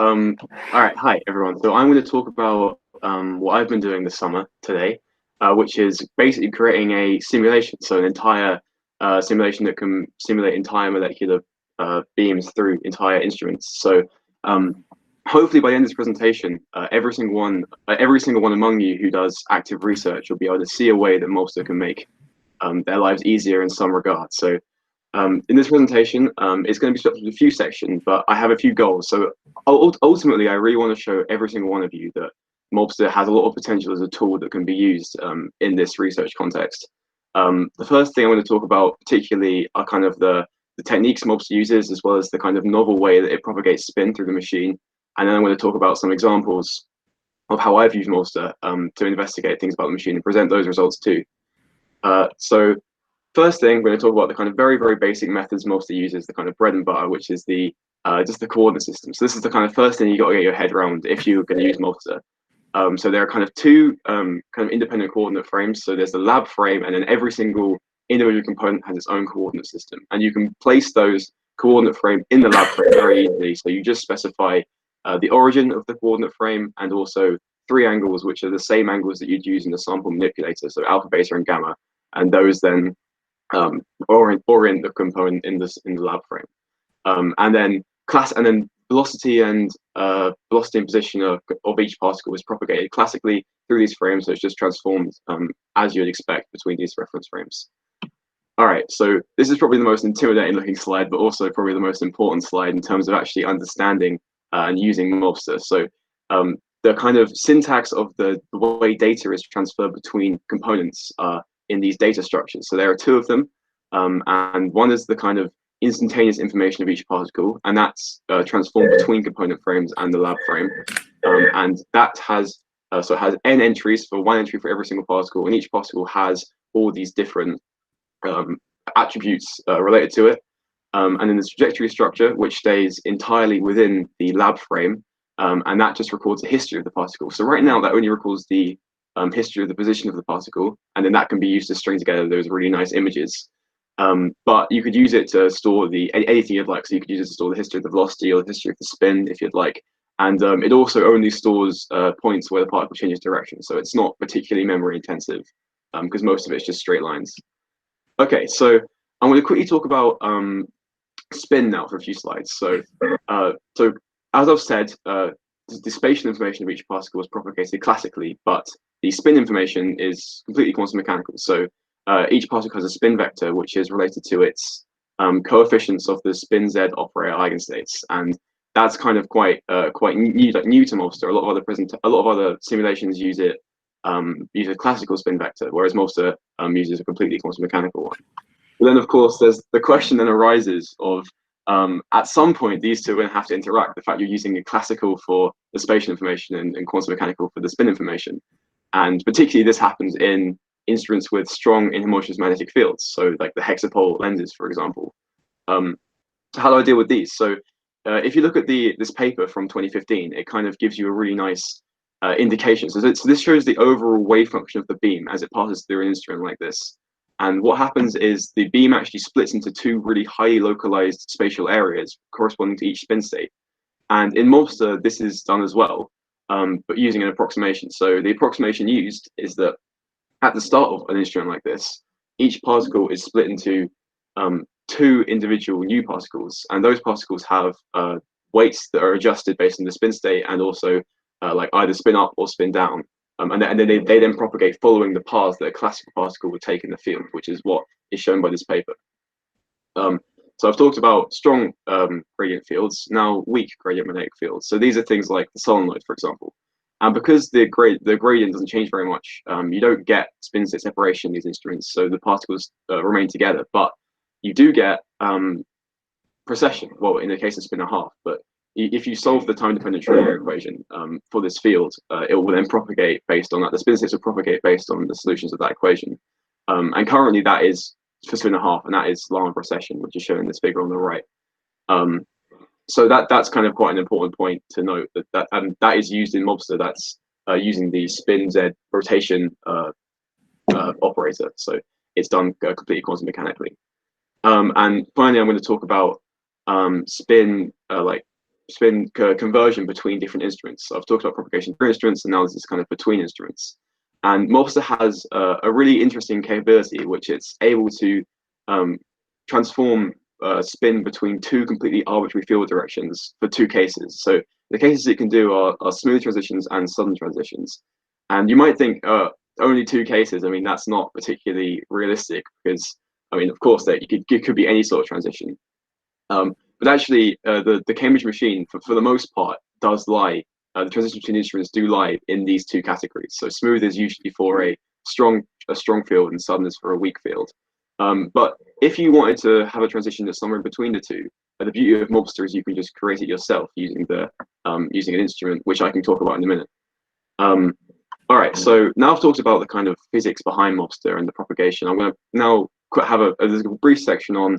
All right, hi everyone. So I'm going to talk about what I've been doing this summer today, which is basically creating a simulation. So an entire simulation that can simulate entire molecular beams through entire instruments. So um, hopefully by the end of this presentation, every single one among you who does active research will be able to see a way that Molster can make their lives easier in some regard. So in this presentation, it's going to be split into a few sections, but I have a few goals. So ultimately, I really want to show every single one of you that Mobster has a lot of potential as a tool that can be used in this research context. The first thing I want to talk about particularly are kind of the techniques Mobster uses, as well as the kind of novel way that it propagates spin through the machine. And then I'm going to talk about some examples of how I've used Mobster to investigate things about the machine and present those results too. So first thing, we're going to talk about the kind of very basic methods Mobster uses, the kind of bread and butter, which is the just the coordinate system. So this is the kind of first thing you got to get your head around if you're going to use Mobster. So there are kind of two kind of independent coordinate frames. So there's the lab frame, and then every single individual component has its own coordinate system. And you can place those coordinate frame in the lab frame very easily. So you just specify the origin of the coordinate frame and also three angles, which are the same angles that you'd use in the sample manipulator, so alpha, beta, and gamma. And those then orient the component in the lab frame, and then velocity and position of each particle is propagated classically through these frames, so it's just transformed as you'd expect between these reference frames. All right, so this is probably the most intimidating looking slide, but also probably the most important slide in terms of actually understanding and using Mobster. So the kind of syntax of the way data is transferred between components in these data structures. So there are two of them, and one is the kind of instantaneous information of each particle, and that's transformed between component frames and the lab frame. And that has so it has n entries for one entry for every single particle, and each particle has all these different attributes related to it. And then the trajectory structure, which stays entirely within the lab frame, and that just records the history of the particle. So right now, that only records the history of the position of the particle, and then that can be used to string together those really nice images. But you could use it to store anything you'd like. So you could use it to store the history of the velocity or the history of the spin if you'd like. And it also only stores points where the particle changes direction. So it's not particularly memory intensive because most of it's just straight lines. Okay, so I'm going to quickly talk about spin now for a few slides. So as I've said, the spatial information of each particle is propagated classically, but the spin information is completely quantum mechanical. So each particle has a spin vector, which is related to its coefficients of the spin z operator eigenstates, and that's kind of quite new to Mobster. A lot of other simulations use it use a classical spin vector, whereas Mobster uses a completely quantum mechanical one. But then, of course, there's the question then arises of at some point these two are going to have to interact. The fact you're using a classical for the spatial information and quantum mechanical for the spin information, and particularly this happens in instruments with strong inhomogeneous magnetic fields, so like the hexapole lenses, for example. So how do I deal with these? So if you look at this paper from 2015, it kind of gives you a really nice indication. So this shows the overall wave function of the beam as it passes through an instrument like this. And what happens is the beam actually splits into two really highly localized spatial areas corresponding to each spin state. And in Mobster, this is done as well, but using an approximation. So the approximation used is that at the start of an instrument like this, each particle is split into two individual new particles, and those particles have weights that are adjusted based on the spin state and also like either spin up or spin down. And then they then propagate following the paths that a classical particle would take in the field, which is what is shown by this paper. So I've talked about strong gradient fields, now weak gradient magnetic fields. So these are things like the solenoid, for example. And because the gradient doesn't change very much, you don't get spin state separation in these instruments, so the particles remain together. But you do get precession, well, in the case of spin and a half. But if you solve the time-dependent Schrodinger equation for this field, it will then propagate based on that. The spin states will propagate based on the solutions of that equation. And currently that is for spin and a half, and that is Larmor precession, which is shown in this figure on the right. So that's kind of quite an important point to note that is used in Mobster. That's using the spin z rotation operator. So it's done completely quantum mechanically. And finally, I'm going to talk about spin like conversion between different instruments. So I've talked about propagation through instruments, and now this is kind of between instruments. And Mobster has a really interesting capability, which it's able to transform spin between two completely arbitrary field directions for two cases. So the cases it can do are smooth transitions and sudden transitions. And you might think only two cases. I mean, that's not particularly realistic because, I mean, of course, it could be any sort of transition. But actually, the Cambridge machine, for the most part, does lie. The transitions between instruments do lie in these two categories. So smooth is usually for a strong field, and sudden is for a weak field. But if you wanted to have a transition that's somewhere in between the two, the beauty of Mobster is you can just create it yourself using using an instrument, which I can talk about in a minute. All right, so now I've talked about the kind of physics behind Mobster and the propagation. I'm going to now have a brief section on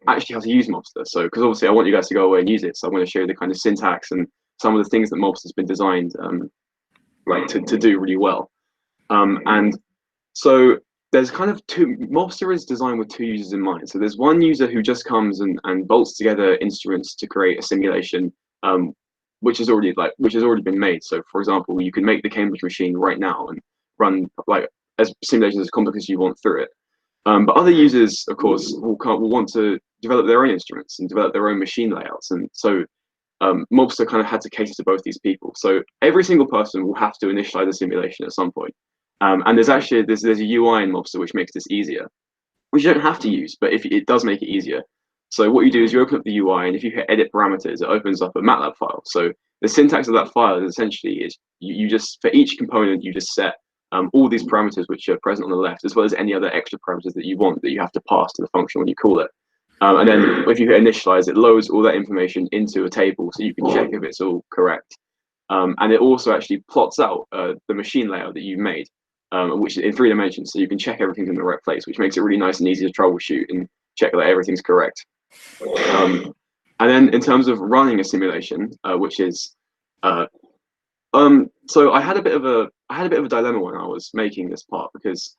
actually how to use Mobster. So, because obviously I want you guys to go away and use it, so I'm going to show you the kind of syntax and some of the things that Mobster's been designed to do really well. And so there's kind of Mobster is designed with two users in mind. So there's one user who just comes and bolts together instruments to create a simulation, which has already been made. So for example, you can make the Cambridge machine right now and run like as simulations as complex as you want through it. But other users, of course, will want to develop their own instruments and develop their own machine layouts. And so Mobster kind of had to cater to both these people. So every single person will have to initialize a simulation at some point. And there's a UI in Mobster which makes this easier, which you don't have to use, but if it does make it easier. So what you do is you open up the UI, and if you hit edit parameters, it opens up a MATLAB file. So the syntax of that file is essentially you just, for each component, you just set all these parameters which are present on the left, as well as any other extra parameters that you want that you have to pass to the function when you call it. And then if you hit initialize, it loads all that information into a table so you can check if it's all correct. And it also actually plots out the machine layout that you've made, which is in 3 dimensions, so you can check everything's in the right place, which makes it really nice and easy to troubleshoot and check that everything's correct. And then in terms of running a simulation, which is so I had a bit of a dilemma when I was making this part, because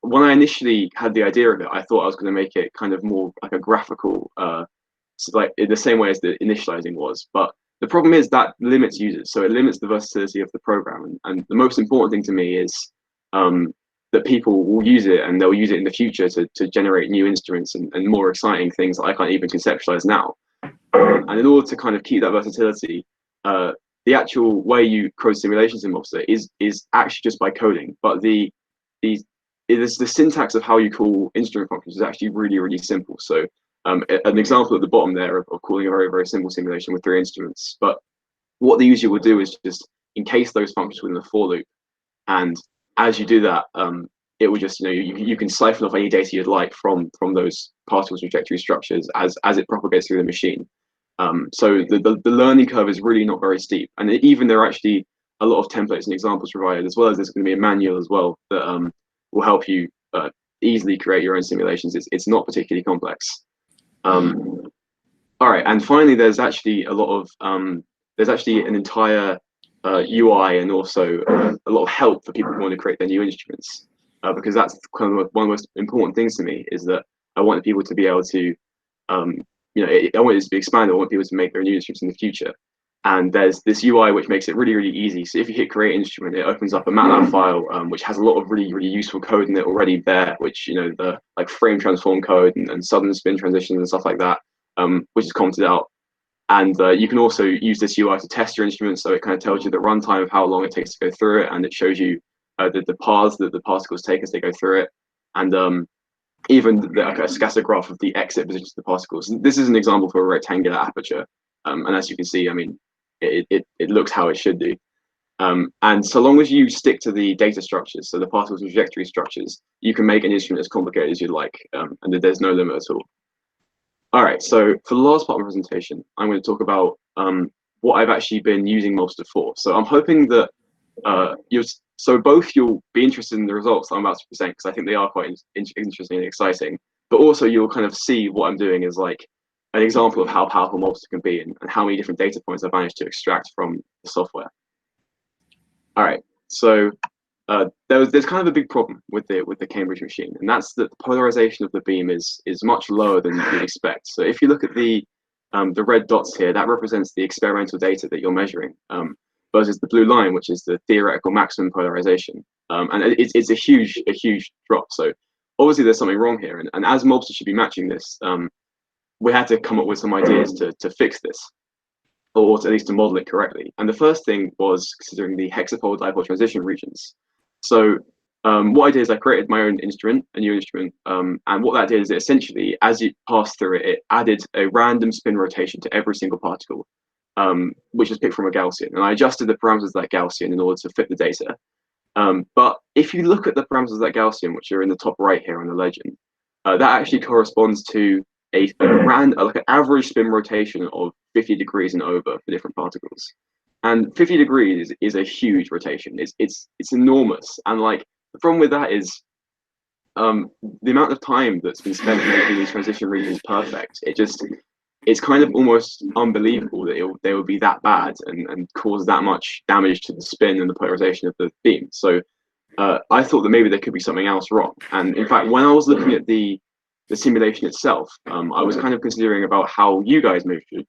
when I initially had the idea of it, I thought I was going to make it kind of more like a graphical, like in the same way as the initializing was. But the problem is that limits users, so it limits the versatility of the program. And the most important thing to me is that people will use it, and they'll use it in the future to generate new instruments and more exciting things that I can't even conceptualize now. And in order to kind of keep that versatility, the actual way you code simulations in Mobster is actually just by coding. But the syntax of how you call instrument functions is actually really, really simple. So an example at the bottom there of calling a very, very simple simulation with 3 instruments. But what the user will do is just encase those functions within a for loop. And as you do that, it will just, you can siphon off any data you'd like from those particle trajectory structures as it propagates through the machine. So the learning curve is really not very steep. And even there are actually a lot of templates and examples provided, as well as there's going to be a manual as well that will help you easily create your own simulations. It's not particularly complex. All right, and finally, there's actually a lot of there's actually an entire UI and also a lot of help for people who want to create their new instruments, because that's kind of one of the most important things to me, is that I want people to be able to, I want it to be expanded. I want people to make their new instruments in the future. And there's this UI which makes it really, really easy. So if you hit create instrument, it opens up a MATLAB file which has a lot of really, really useful code in it already there, which, the like frame transform code and sudden spin transitions and stuff like that, which is commented out. And you can also use this UI to test your instrument. So it kind of tells you the runtime of how long it takes to go through it. And it shows you the paths that the particles take as they go through it. And even like a scatter graph of the exit positions of the particles. This is an example for a rectangular aperture. And as you can see, I mean, it looks how it should do. And so long as you stick to the data structures, so the particle trajectory structures, you can make an instrument as complicated as you'd like, and there's no limit at all. All right, so for the last part of my presentation, I'm going to talk about what I've actually been using Mobster for. So I'm hoping that you'll be interested in the results that I'm about to present, because I think they are quite interesting and exciting, but also you'll kind of see what I'm doing as like an example of how powerful Mobster can be and how many different data points I've managed to extract from the software. All right, so there's kind of a big problem with the Cambridge machine, and that's that the polarization of the beam is much lower than you'd expect. So if you look at the the red dots here, that represents the experimental data that you're measuring, versus the blue line, which is the theoretical maximum polarization. And it's a huge drop. So obviously there's something wrong here. And as mobsters should be matching this, we had to come up with some ideas to fix this, or at least to model it correctly. And the first thing was considering the hexapole dipole transition regions. So what I did is I created my own instrument, a new instrument, and what that did is it essentially, as you passed through it, it added a random spin rotation to every single particle, which was picked from a Gaussian. And I adjusted the parameters of that Gaussian in order to fit the data. But if you look at the parameters of that Gaussian, which are in the top right here on the legend, that actually corresponds to like an average spin rotation of 50 degrees and over for different particles. And 50 degrees is a huge rotation. It's enormous. And like the problem with that is the amount of time that's been spent making these transition regions perfect. It's kind of almost unbelievable that they would be that bad and cause that much damage to the spin and the polarization of the beam. So I thought that maybe there could be something else wrong. And in fact, when I was looking at the simulation itself, I was kind of considering about how you guys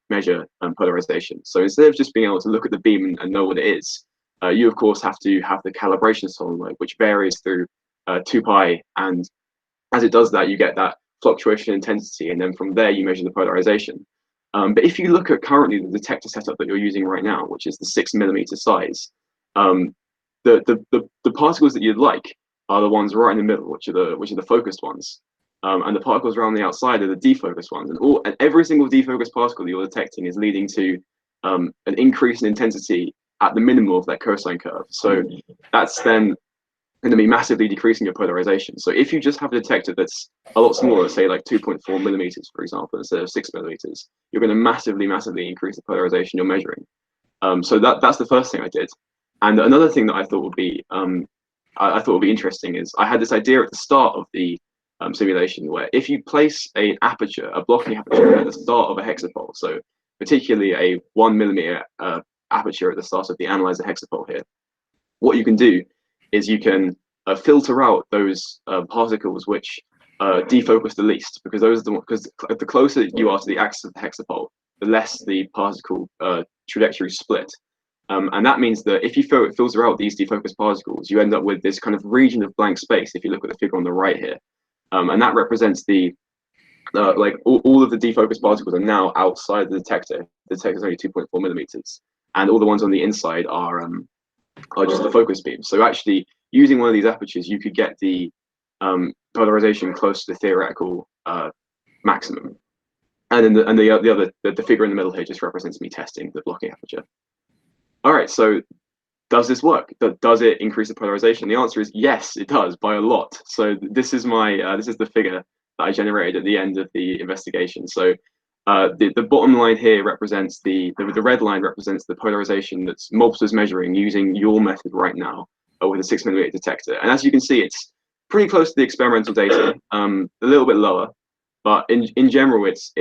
measure polarization. So instead of just being able to look at the beam and know what it is, you of course have to have the calibration solenoid, which varies through 2 pi, and as it does that, you get that fluctuation intensity, and then from there you measure the polarization. But if you look at currently the detector setup that you're using right now, which is the 6mm size, the particles that you'd like are the ones right in the middle, which are the focused ones. And the particles around the outside are the defocused ones, and every single defocused particle that you're detecting is leading to an increase in intensity at the minimum of that cosine curve. So that's then going to be massively decreasing your polarization. So if you just have a detector that's a lot smaller, say like 2.4 millimeters, for example, instead of 6 millimeters, you're going to massively increase the polarization you're measuring. So that's the first thing I did. And another thing that I thought would be interesting is I had this idea at the start of the simulation where if you place a blocking aperture at the start of a hexapole, so particularly a 1 millimeter aperture at the start of the analyzer hexapole here, what you can do is you can filter out those particles which defocus the least, because the closer you are to the axis of the hexapole, the less the particle trajectories split. And that means that if you filter out these defocused particles, you end up with this kind of region of blank space, if you look at the figure on the right here. And that represents the like all of the defocused particles are now outside the detector. The detector is only 2.4 millimeters, and all the ones on the inside are just the focus beam. So actually, using one of these apertures, you could get the polarization close to the theoretical maximum. And then the figure in the middle here just represents me testing the blocking aperture. All right, so does this work? Does it increase the polarization? The answer is yes, it does by a lot. So this is the figure that I generated at the end of the investigation. So the bottom line here represents the red line represents the polarization that's mobsters measuring using your method right now with a 6 millimeter detector. And as you can see, it's pretty close to the experimental data, a little bit lower, but in general, it's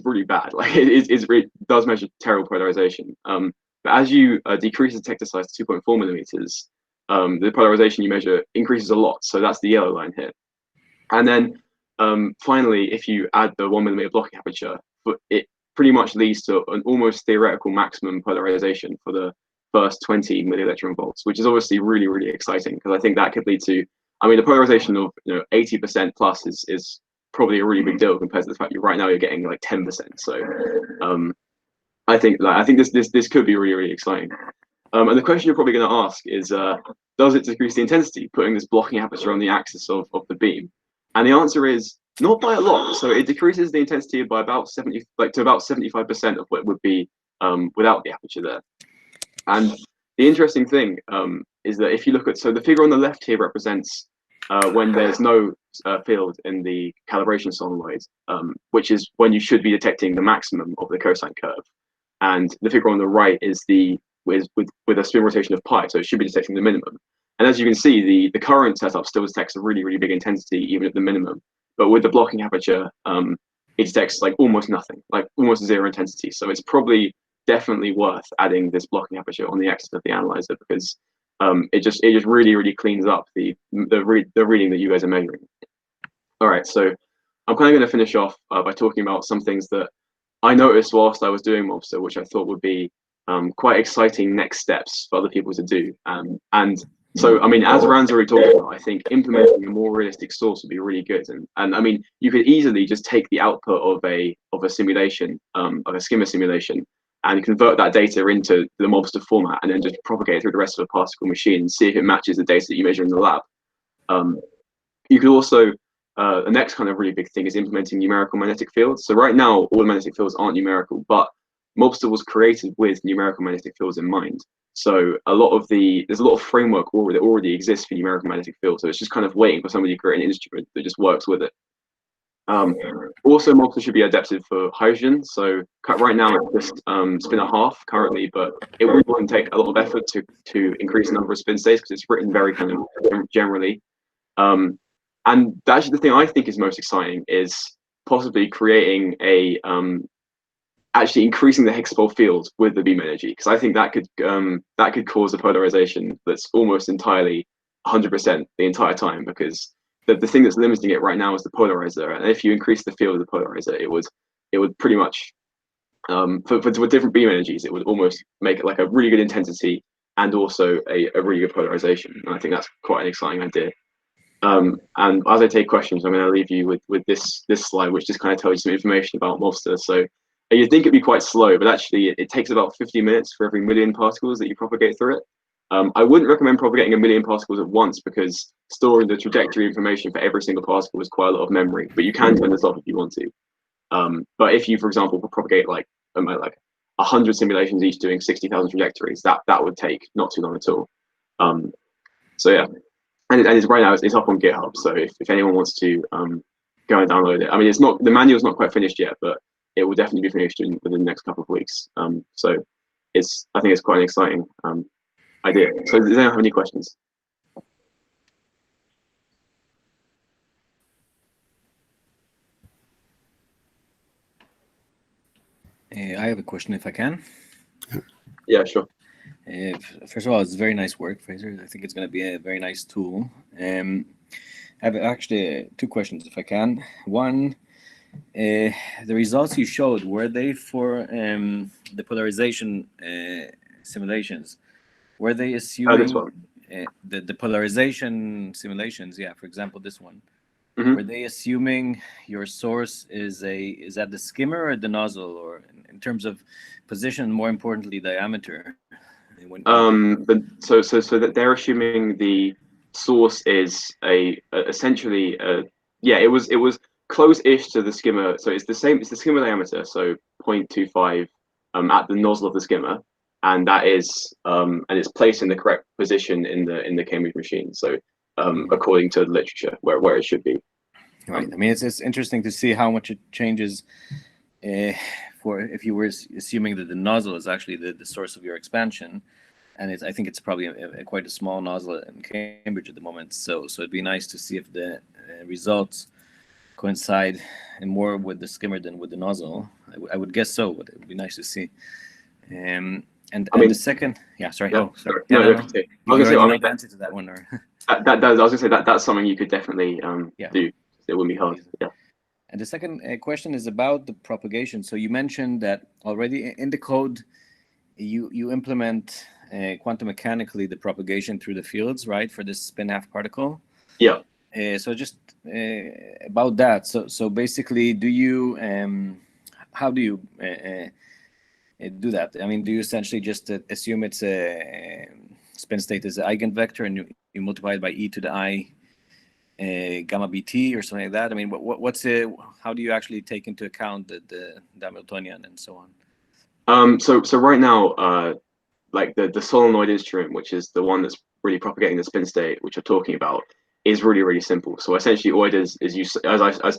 really bad. Like it does measure terrible polarization. But as you decrease the detector size to 2.4 millimeters, the polarization you measure increases a lot. So that's the yellow line here. And then finally, if you add the 1 millimeter blocking aperture, it pretty much leads to an almost theoretical maximum polarization for the first 20 millielectron volts, which is obviously really exciting, because I think that could lead to, the polarization of 80% plus is probably a really big deal compared to the fact right now you're getting like 10%. So I think this could be really exciting. And the question you're probably going to ask is, does it decrease the intensity, putting this blocking aperture on the axis of the beam? And the answer is not by a lot. So it decreases the intensity by about 75% of what it would be without the aperture there. And the interesting thing is that if you look at, so the figure on the left here represents when there's no field in the calibration solenoid, which is when you should be detecting the maximum of the cosine curve. And the figure on the right is with a spin rotation of pi, so it should be detecting the minimum. And as you can see, the current setup still detects a really big intensity even at the minimum. But with the blocking aperture, it detects like almost nothing, like almost zero intensity. So it's probably definitely worth adding this blocking aperture on the axis of the analyzer, because it just really cleans up the reading that you guys are measuring. All right, so I'm kind of going to finish off by talking about some things that I noticed whilst I was doing Mobster, which I thought would be quite exciting next steps for other people to do. And so, I mean, as Rand's already talked about, I think implementing a more realistic source would be really good. And I mean, you could easily just take the output of a simulation, of a skimmer simulation, and convert that data into the Mobster format, and then just propagate it through the rest of the particle machine and see if it matches the data that you measure in the lab. Um, you could also the next kind of really big thing is implementing numerical magnetic fields. So right now, all the magnetic fields aren't numerical, but Mobster was created with numerical magnetic fields in mind. So there's a lot of framework that already exists for numerical magnetic fields. So it's just kind of waiting for somebody to create an instrument that just works with it. Also, Mobster should be adapted for hydrogen. So right now it's just spin a half currently, but it wouldn't take a lot of effort to increase the number of spin states because it's written very kind of generally. And actually, the thing I think is most exciting is possibly creating actually increasing the Higgs-Boson field with the beam energy, because I think that could cause a polarization that's almost entirely 100% the entire time, because the thing that's limiting it right now is the polarizer, and if you increase the field of the polarizer, it would pretty much for different beam energies, it would almost make it like a really good intensity and also a really good polarization, and I think that's quite an exciting idea. And as I take questions, I'm going to leave you with this slide, which just kind of tells you some information about Mobster. So you'd think it'd be quite slow, but actually it takes about 50 minutes for every million particles that you propagate through it. I wouldn't recommend propagating a million particles at once, because storing the trajectory information for every single particle is quite a lot of memory, but you can turn this off if you want to. But if you, for example, propagate like 100 simulations each doing 60,000 trajectories, that would take not too long at all. So yeah. And it's right now it's up on GitHub, so if anyone wants to go and download it, I mean, the manual's not quite finished yet, but it will definitely be finished within the next couple of weeks. So I think it's quite an exciting idea. So does anyone have any questions? I have a question, if I can. Yeah, sure. First of all, it's very nice work, Fraser. I think it's going to be a very nice tool. I have actually two questions, if I can. One, the results you showed, were they for the polarization simulations? Were they assuming this one. The polarization simulations? Yeah, for example, this one. Mm-hmm. Were they assuming your source is at the skimmer or the nozzle, or in terms of position, more importantly, diameter? So that they're assuming the source is essentially it was close-ish to the skimmer, so it's the skimmer diameter, so 0.25 at the nozzle of the skimmer, and that is and it's placed in the correct position in the Cambridge machine, so according to the literature where it should be. Right. I mean, it's interesting to see how much it changes for if you were assuming that the nozzle is actually the source of your expansion. And I think it's probably quite a small nozzle in Cambridge at the moment. So it'd be nice to see if the results coincide more with the skimmer than with the nozzle. I would guess so, but it would be nice to see. And the second, yeah, sorry. Yeah, oh, sorry. No, no. I was going to say, I mean, the answer to that one, or I was going to say that's something you could definitely do. It wouldn't be hard. Yeah. And the second question is about the propagation. So you mentioned that already in the code, you implement quantum mechanically the propagation through the fields, right, for this spin half particle. Yeah. So just about that. So basically, do you how do you do that? I mean, do you essentially just assume it's a spin state as an eigenvector, and you multiply it by e to the I gamma bt or something like that? I mean, how do you actually take into account the Hamiltonian and so on? So right now, like the solenoid instrument, which is the one that's really propagating the spin state, which you're talking about, is really, really simple. So essentially, all it is you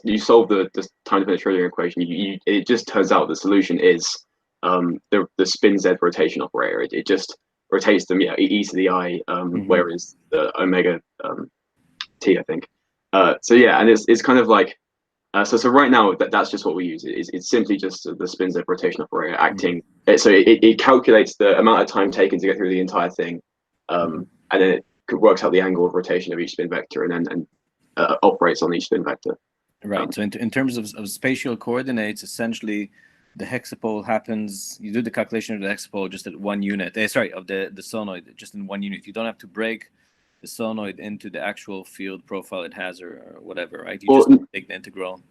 you solve the time-dependent Schrodinger equation. It just turns out the solution is the spin z rotation operator. It just rotates them, e to the I, whereas the omega t, I think. So yeah, and it's kind of like so right now that's just what we use. It's simply just the spin z rotation operator acting. So it calculates the amount of time taken to get through the entire thing, and then it works out the angle of rotation of each spin vector, and then operates on each spin vector. Right. So in terms of spatial coordinates, essentially, the hexapole happens, you do the calculation of the hexapole just at 1 unit, sorry, of the solenoid just in 1 unit. You don't have to break the solenoid into the actual field profile it has or whatever, right? You just take the integral.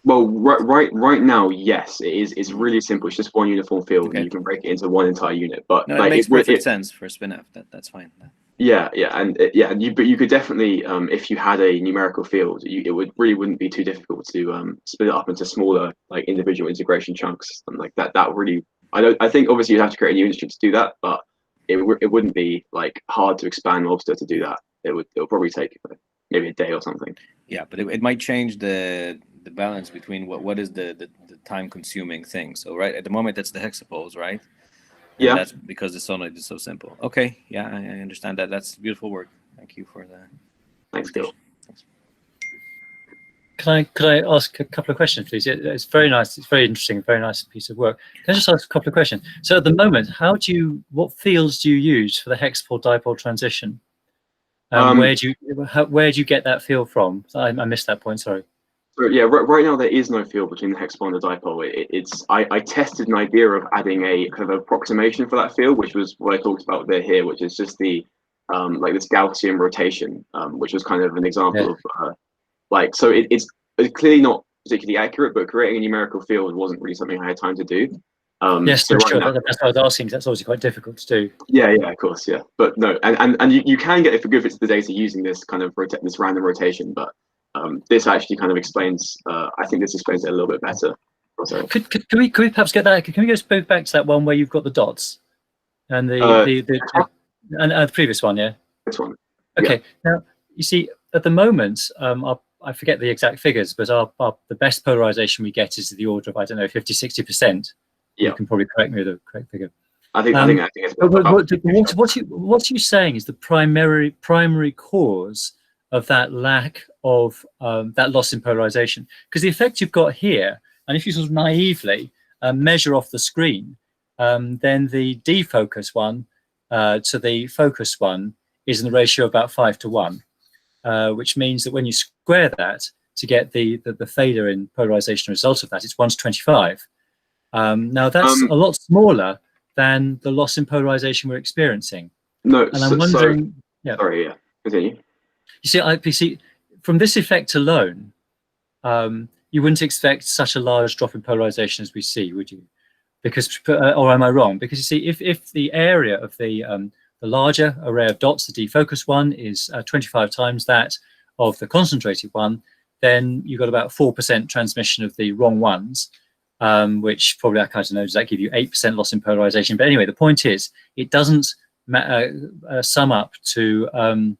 Well, right now, yes, it is. It's really simple. It's just one uniform field, Okay. and you can break it into one entire unit. But no, like, it makes perfect sense for spinf. That's fine. Yeah, and but you could definitely, if you had a numerical field, it wouldn't be too difficult to split it up into smaller, like, individual integration chunks, and like that. That really, I think obviously you'd have to create a new instance to do that, but it wouldn't be like hard to expand Lobster to do that. It'll probably take maybe a day or something. Yeah, but it might change the balance between what is the time consuming thing. So right at the moment that's the hexapoles, right? And Yeah, that's because the solenoid is so simple. Okay, yeah, I understand that. That's beautiful work. Thank you for the thanks, Gil. Thanks. Could I ask a couple of questions, please? It's very nice. It's very interesting. Very nice piece of work. Can I just ask a couple of questions? So at the moment, what fields do you use for the hexapole dipole transition? Where do you get that field from? I missed that point. Sorry. So yeah, right now there is no field between the hexapole and the dipole. I tested an idea of adding a kind of approximation for that field, which was what I talked about here, which is just the like this Gaussian rotation, which was kind of an example of like, so it's clearly not particularly accurate, but creating a numerical field wasn't really something I had time to do. Yes, so sure. now, that's what I was asking. That's obviously quite difficult to do. yeah, of course, yeah. But no, and you can get a good bits of the data using this kind of this random rotation, but this actually kind of explains. I think this explains it a little bit better. Also, Can we perhaps get that? Can we go back to that one where you've got the dots and the previous one? Yeah. This one. Okay. Yeah. Now you see, at the moment, I forget the exact figures, but the best polarization we get is the order of, I don't know, 50–60%. Yeah. You can probably correct me with the correct figure. I think it's what you're saying is the primary cause of that lack of that loss in polarization, because the effect you've got here, and if you sort of naively measure off the screen, then the defocus one to the focus one is in the ratio of about 5:1, which means that when you square that to get the failure in polarization result of that, it's 1/25. Now that's a lot smaller than the loss in polarization we're experiencing. No, and I'm wondering. Yeah. Sorry. Yeah. Continue. You see, from this effect alone, you wouldn't expect such a large drop in polarization as we see, would you? Because, or am I wrong? Because you see, if the area of the larger array of dots, the defocus one, is 25 times that of the concentrated one, then you've got about 4% transmission of the wrong ones, which probably, I don't know, does that give you 8% loss in polarization? But anyway, the point is, it doesn't sum up to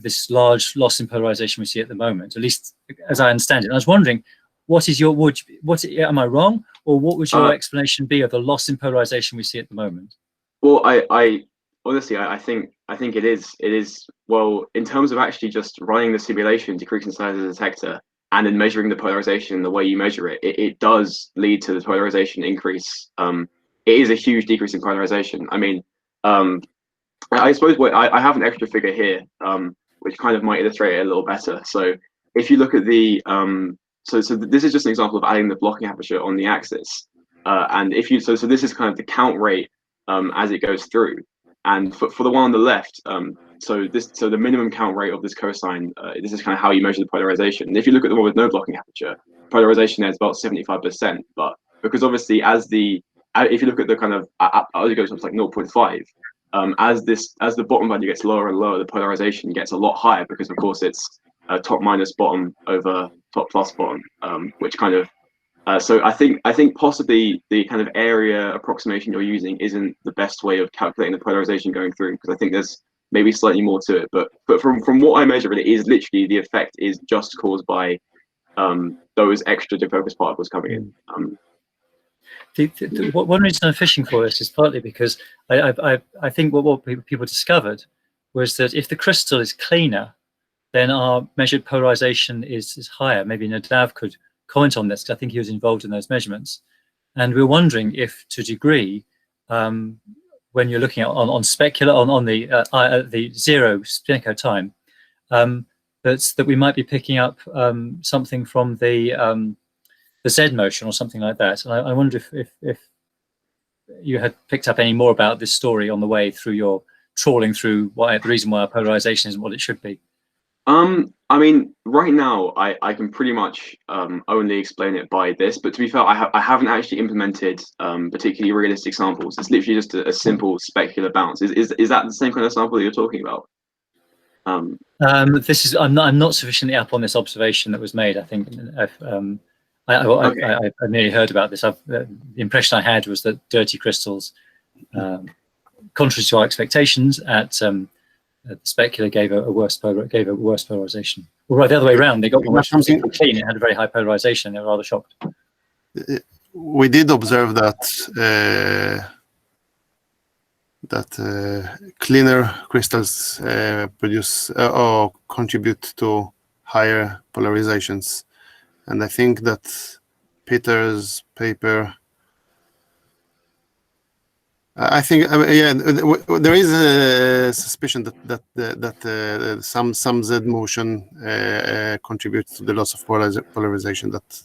this large loss in polarization we see at the moment, at least as I understand it. And I was wondering, am I wrong, or what would your explanation be of the loss in polarization we see at the moment? Well, I honestly, I think it is well, in terms of actually just running the simulation, decreasing the size of the detector, and then measuring the polarization the way you measure it, it does lead to the polarization increase. It is a huge decrease in polarization. I mean, I suppose I have an extra figure here, which kind of might illustrate it a little better. So if you look at the so this is just an example of adding the blocking aperture on the axis, and if you so this is kind of the count rate as it goes through, and for the one on the left, so the minimum count rate of this cosine, this is kind of how you measure the polarization. And if you look at the one with no blocking aperture, polarization there is about 75%, but because obviously if you look at the kind of as it goes up to like 0.5. As the bottom value gets lower and lower, the polarization gets a lot higher because, of course, it's top minus bottom over top plus bottom, which kind of. So I think possibly the kind of area approximation you're using isn't the best way of calculating the polarization going through, because I think there's maybe slightly more to it. But from what I measure, it is literally the effect is just caused by those extra defocus particles coming in. One reason I'm fishing for this is partly because I think what people discovered was that if the crystal is cleaner, then our measured polarization is higher. Maybe Nadav could comment on this, because I think he was involved in those measurements. And we were wondering if, to a degree, when you're looking at on specular on the zero spin echo time, that we might be picking up something from the Z motion or something like that. And I wonder if you had picked up any more about this story on the way through your trawling through the reason why our polarization isn't what it should be. I mean, right now I can pretty much only explain it by this, but to be fair, I haven't actually implemented particularly realistic samples. It's literally just a simple specular bounce. Is that the same kind of sample that you're talking about? This is I'm not sufficiently up on this observation that was made. I think I merely heard about this. The impression I had was that dirty crystals, contrary to our expectations, the specular gave a worse polarization. Or the other way around, they got one which was clean. It had a very high polarization. They were rather shocked. We did observe that cleaner crystals produce or contribute to higher polarizations, and I think that Peter's paper. I think there is a suspicion that some Z motion contributes to the loss of polarization that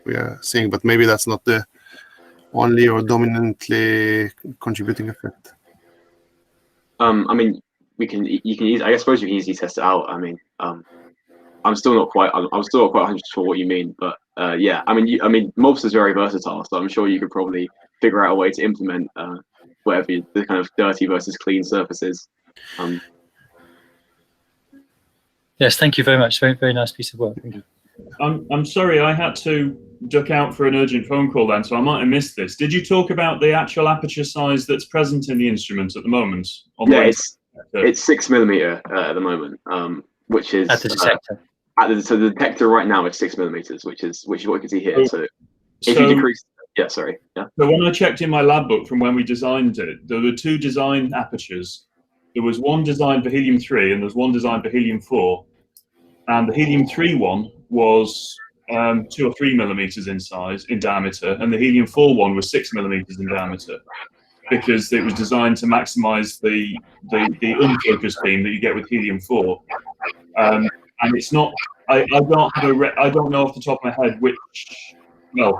we are seeing, but maybe that's not the only or dominantly contributing effect. I mean, I suppose you can easily test it out. I mean, I'm still not quite 100% sure what you mean, but yeah, I mean, MOBS is very versatile, so I'm sure you could probably figure out a way to implement whatever the kind of dirty versus clean surfaces. Yes, thank you very much. Very, very nice piece of work. Thank you. I'm sorry, I had to duck out for an urgent phone call then, so I might have missed this. Did you talk about the actual aperture size that's present in the instrument at the moment? Yeah, it's 6 millimeter at the moment, which is at the detector. So the detector right now is 6 millimeters, which is what you can see here. So if you decrease, yeah. So when I checked in my lab book from when we designed it, there were two design apertures. There was one designed for helium-3 and there's one designed for helium-4. And the helium-3 one was 2 or 3 millimeters in diameter, and the helium-4 one was 6 millimeters in diameter, because it was designed to maximize the unfocused beam that you get with helium-4. And it's not. I don't know off the top of my head which. Well.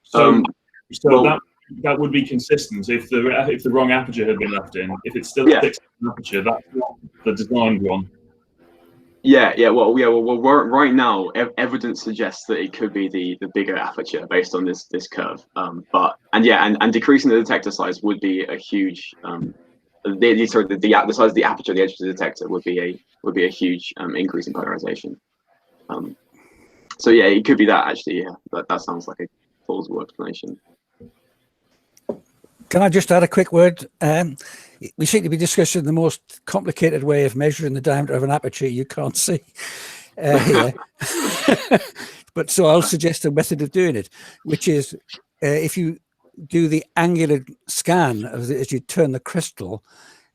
So that would be consistent if the wrong aperture had been left in. If it's still a 6 aperture, that's not the designed one. Well, right now, evidence suggests that it could be the bigger aperture based on this curve. And decreasing the detector size would be a huge. The size of the aperture, the edge of the detector would be a huge increase in polarization. So yeah, it could be that actually. Yeah, that sounds like a plausible explanation. Can I just add a quick word? We seem to be discussing the most complicated way of measuring the diameter of an aperture you can't see here. But so I'll suggest a method of doing it, which is if you do the angular scan as you turn the crystal,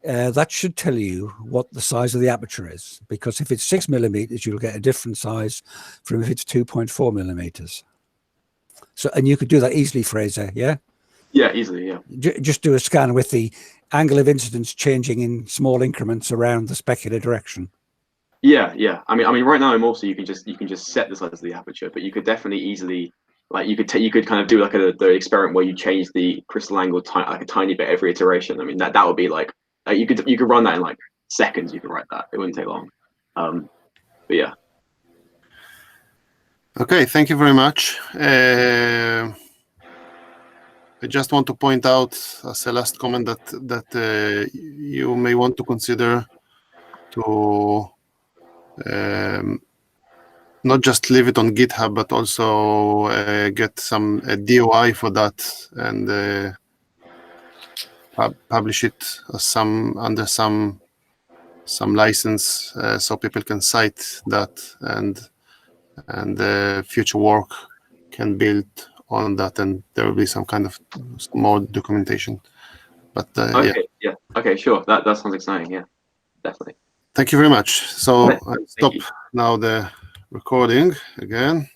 that should tell you what the size of the aperture is. Because if it's 6 millimeters, you'll get a different size from if it's 2.4 millimeters. So, and you could do that easily, Fraser, yeah? Yeah, easily, yeah. Just do a scan with the angle of incidence changing in small increments around the specular direction. Yeah. I mean, right now in MOBS you can just set the size of the aperture, but you could definitely easily, like, you could kind of do like the experiment where you change the crystal angle like a tiny bit every iteration. I mean, that would be like you could run that in like seconds. You could write that. It wouldn't take long. But yeah. Okay, thank you very much. I just want to point out as a last comment that you may want to consider to not just leave it on GitHub, but also get some DOI for that and publish it as under some license, so people can cite that and future work can build on that, and there will be some kind of more documentation. But okay, sure. That sounds exciting. Yeah, definitely. Thank you very much. So I'll stop now the recording again.